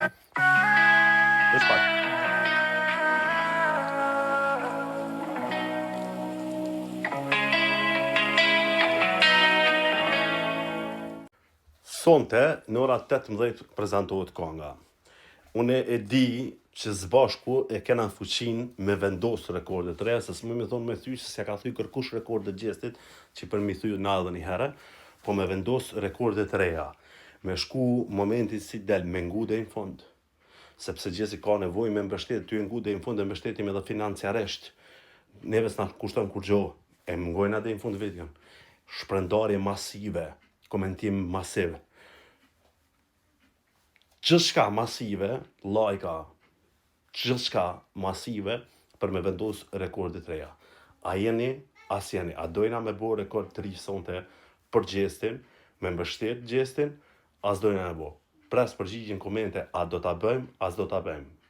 Veç pak. Sonte, në ora 18 prezentohet konga. Unë e di që zbashku e kena fuqin me vendosë rekordet të reja, se s'më me thonë me thy se s'ja ka thy kërkush rekordet gjestit, që për mi thy në edhe një herë, po me vendosë rekordet të reja. Me shku momentit si del, me ngu dhe në fund. Sepse gjesi ka nevoj me mbështet, ty e ngu dhe në fund e mbështetim edhe financiarisht. Neve s'na kushton kur gjo, e mngojna dhe në fund vitin. Shprendarje masive, komentim masiv. Gjithçka masive, lajka, gjithçka masive për me vendos rekordit reja. A jeni, as jeni, a dojna me bo rekord të ri sonte për gjestin, me mbështet gjestin, as dojna me bo. Pres përgjigjin komente, a do t'a bëjmë, as do t'a bëjmë.